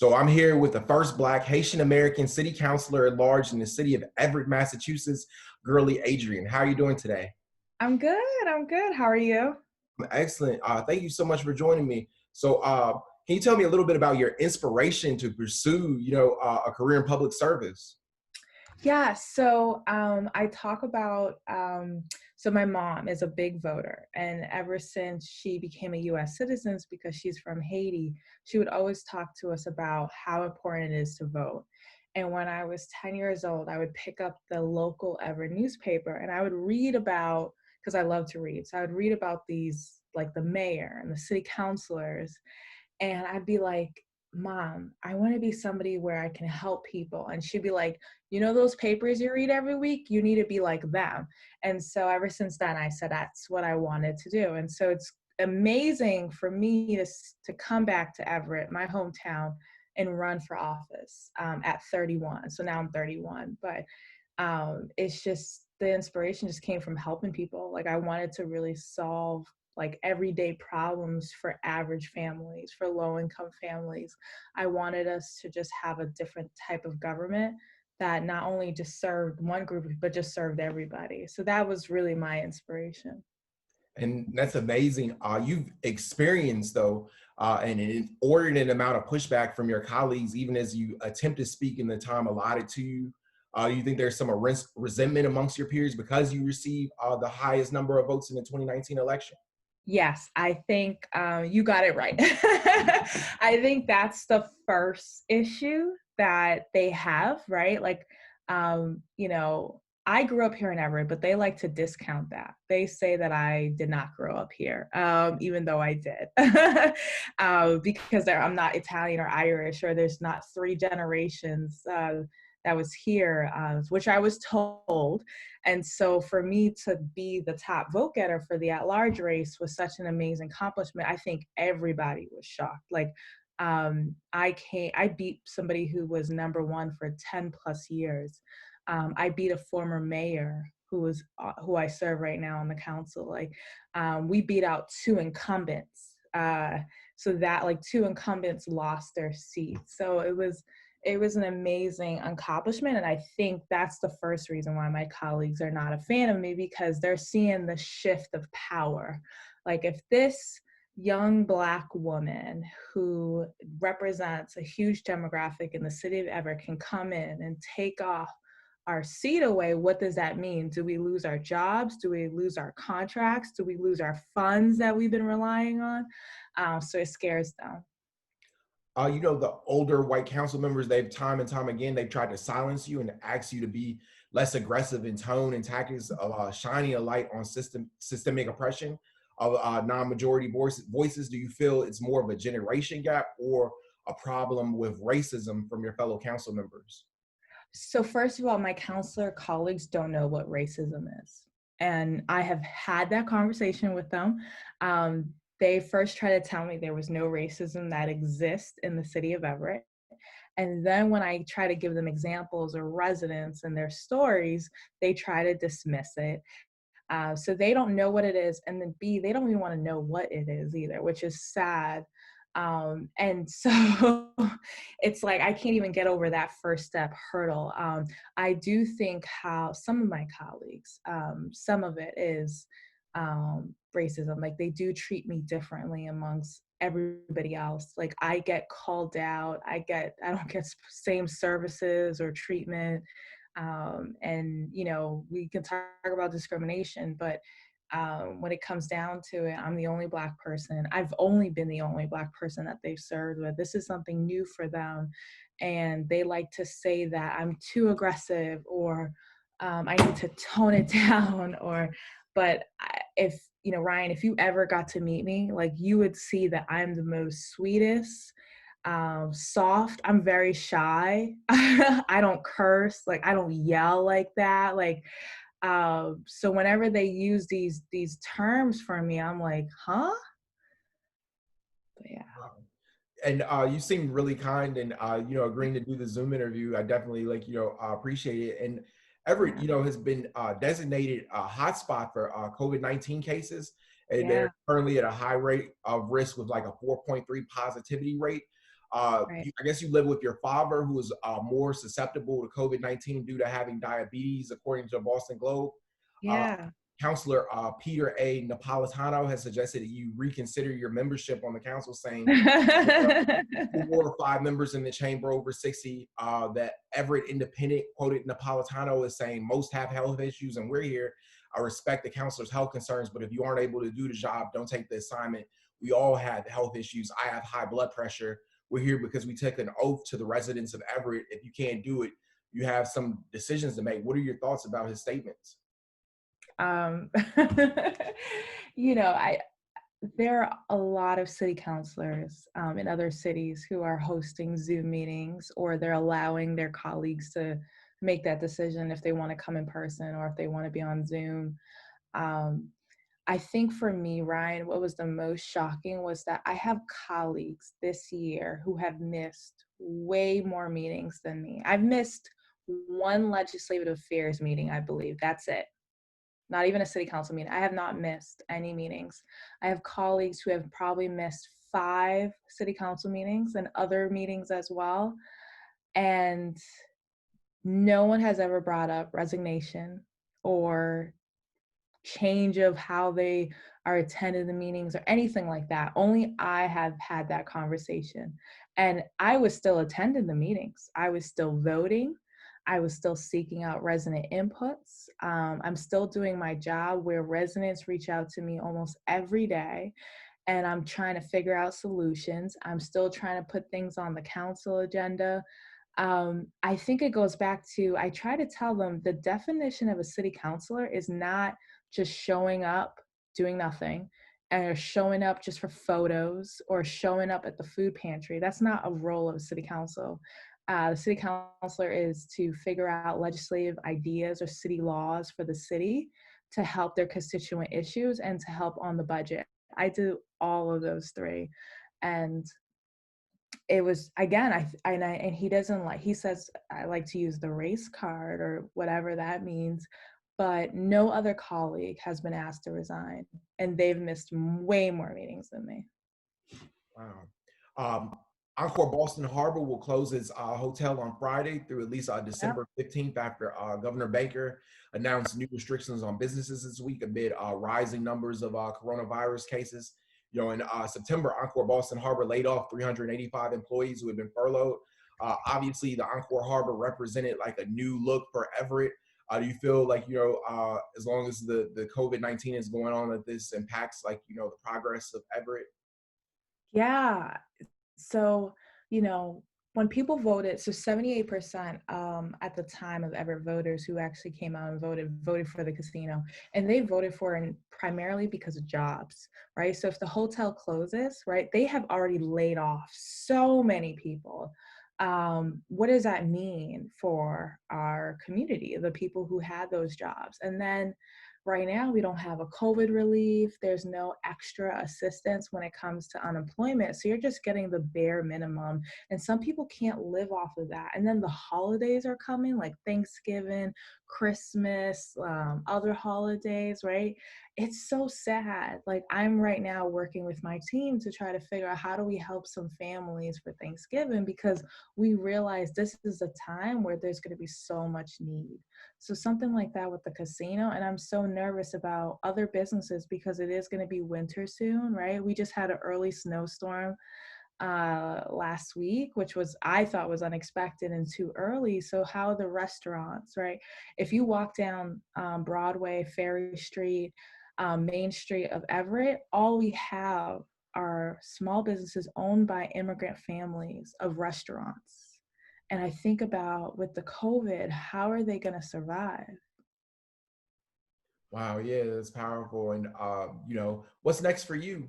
So I'm here with the first Black Haitian American city councilor at large in the city of Everett, Massachusetts, Gerly Adrien. How are you doing today? I'm good. I'm good. How are you? Excellent. Thank you so much for joining me. So can you tell me a little bit about your inspiration to pursue, a career in public service? Yeah, I talk about so my mom is a big voter, and ever since she became a US citizen, because she's from Haiti, she would always talk to us about how important it is to vote. And when I was 10 years old, I would pick up the local Everett newspaper and I would read about, because I love to read, so I would read about these, like the mayor and the city councilors, and I'd be like, Mom, I want to be somebody where I can help people. And she'd be like, you know, those papers you read every week, you need to be like them. And so ever since then, I said that's what I wanted to do. And so it's amazing for me to come back to Everett, my hometown, and run for office at 31. So now I'm 31. But it's just the inspiration just came from helping people. Like I wanted to really solve like everyday problems for average families, for low income families. I wanted us to just have a different type of government that not only just served one group, but just served everybody. So that was really my inspiration. And that's amazing. You've experienced, though, an inordinate amount of pushback from your colleagues, even as you attempt to speak in the time allotted to you. You think there's some resentment amongst your peers because you received the highest number of votes in the 2019 election? Yes, I think you got it right. I think that's the first issue that they have, right? Like, you know, I grew up here in Everett, but they like to discount that. They say that I did not grow up here, even though I did, because I'm not Italian or Irish, or there's not three generations that was here, which I was told. And so for me to be the top vote getter for the at-large race was such an amazing accomplishment. I think everybody was shocked. Like I beat somebody who was number one for 10 plus years. I beat a former mayor who I serve right now on the council. Like we beat out two incumbents. So that like two incumbents lost their seats. So it was an amazing accomplishment. And I think that's the first reason why my colleagues are not a fan of me, because they're seeing the shift of power. Like if this young Black woman who represents a huge demographic in the city of Everett can come in and take off our seat away, what does that mean? Do we lose our jobs? Do we lose our contracts? Do we lose our funds that we've been relying on? So it scares them. The older white council members, they've time and time again, they've tried to silence you and ask you to be less aggressive in tone and tactics of shining a light on systemic oppression of non-majority voices. Do you feel it's more of a generation gap or a problem with racism from your fellow council members? So first of all, my counselor colleagues don't know what racism is. And I have had that conversation with them. They first tried to tell me there was no racism that exists in the city of Everett. And then when I try to give them examples or residents and their stories, they try to dismiss it. So they don't know what it is. And then B, they don't even want to know what it is either, which is sad. And so it's like I can't even get over that first step hurdle. I do think how some of my colleagues, some of it is racism. Like they do treat me differently amongst everybody else. Like I get called out, I don't get same services or treatment. And you know, we can talk about discrimination, but when it comes down to it, I'm the only Black person. I've only been the only Black person that they've served with. This is something new for them. And they like to say that I'm too aggressive, or I need to tone it down, but if, you know, Ryan, if you ever got to meet me, like you would see that I'm the most sweetest, soft. I'm very shy. I don't curse. Like I don't yell like that. Like, so whenever they use these terms for me, I'm like, huh? But yeah. And you seem really kind and agreeing to do the Zoom interview. I definitely appreciate it. And Everett, Yeah. has been designated a hotspot for COVID-19 cases, and Yeah. they're currently at a high rate of risk with like a 4.3 positivity rate. Right. I guess you live with your father, who is more susceptible to COVID-19 due to having diabetes, according to the Boston Globe. Uh, Yeah. Councilor Peter A. Napolitano has suggested that you reconsider your membership on the council, saying four or five members in the chamber over 60. That Everett Independent quoted Napolitano as saying most have health issues, and we're here. I respect the councilor's health concerns, but if you aren't able to do the job, don't take the assignment. We all have health issues. I have high blood pressure. We're here because we took an oath to the residents of Everett. If you can't do it, you have some decisions to make. What are your thoughts about his statements? um, I there are a lot of city councilors in other cities who are hosting Zoom meetings, or they're allowing their colleagues to make that decision if they want to come in person or if they want to be on Zoom. Um, I think for me, Ryan, what was the most shocking was that I have colleagues this year who have missed way more meetings than me. I've missed one legislative affairs meeting, I believe. That's it. Not even a city council meeting. I have not missed any meetings. I have colleagues who have probably missed 5 city council meetings and other meetings as well. And no one has ever brought up resignation or change of how they are attending the meetings or anything like that. Only I have had that conversation. And I was still attending the meetings. I was still voting. I was still seeking out resident inputs. I'm still doing my job where residents reach out to me almost every day, and I'm trying to figure out solutions. I'm still trying to put things on the council agenda. I think it goes back to, I try to tell them the definition of a city councilor is not just showing up, doing nothing, and showing up just for photos or showing up at the food pantry. That's not a role of a city council. The city councilor is to figure out legislative ideas or city laws for the city to help their constituent issues and to help on the budget. I do all of those three. And it was, again, and he doesn't like, he says I like to use the race card or whatever that means, but no other colleague has been asked to resign, and they've missed way more meetings than me. Wow. Um, Encore Boston Harbor will close its hotel on Friday through at least Yep. December 15th after Governor Baker announced new restrictions on businesses this week amid rising numbers of coronavirus cases. In September, Encore Boston Harbor laid off 385 employees who had been furloughed. Obviously, the Encore Harbor represented like a new look for Everett. Do you feel like, as long as the COVID-19 is going on, that this impacts like, the progress of Everett? Yeah. So, you know, when people voted, so 78% at the time of ever voters who actually came out and voted for the casino, and they voted for it primarily because of jobs, right? So if the hotel closes, right, they have already laid off so many people. What does that mean for our community, the people who had those jobs? And then right now, we don't have a COVID relief. There's no extra assistance when it comes to unemployment. So you're just getting the bare minimum. And some people can't live off of that. And then the holidays are coming, like Thanksgiving, Christmas, other holidays, right? It's so sad. Like, I'm right now working with my team to try to figure out how do we help some families for Thanksgiving, because we realize this is a time where there's going to be so much need. So something like that with the casino, and I'm so nervous about other businesses because it is going to be winter soon, right? We just had an early snowstorm last week, which was, I thought, was unexpected and too early. So how are the restaurants, right? If you walk down Broadway, Ferry Street, Main Street of Everett, all we have are small businesses owned by immigrant families of restaurants. And I think about, with the COVID, how are they going to survive? Wow, yeah, that's powerful. And what's next for you?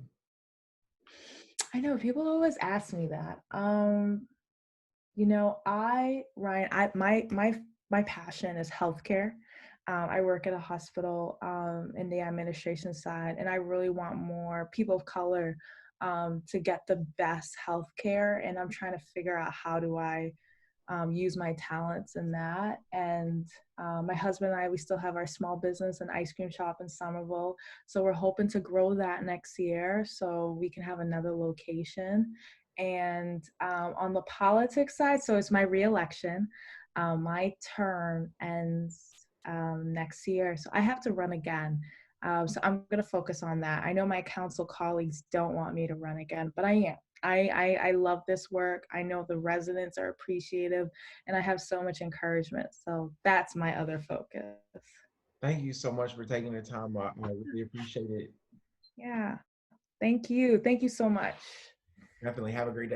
I know people always ask me that. Ryan, my passion is healthcare. I work at a hospital in the administration side, and I really want more people of color to get the best healthcare. And I'm trying to figure out how do I use my talents in that. And my husband and I, we still have our small business and ice cream shop in Somerville. So we're hoping to grow that next year so we can have another location. And on the politics side, so it's my reelection. My term ends next year, so I have to run again. So I'm going to focus on that. I know my council colleagues don't want me to run again, but I am. I love this work. I know the residents are appreciative, and I have so much encouragement. So that's my other focus. Thank you so much for taking the time. I really appreciate it. Yeah. Thank you. Thank you so much. Definitely have a great day.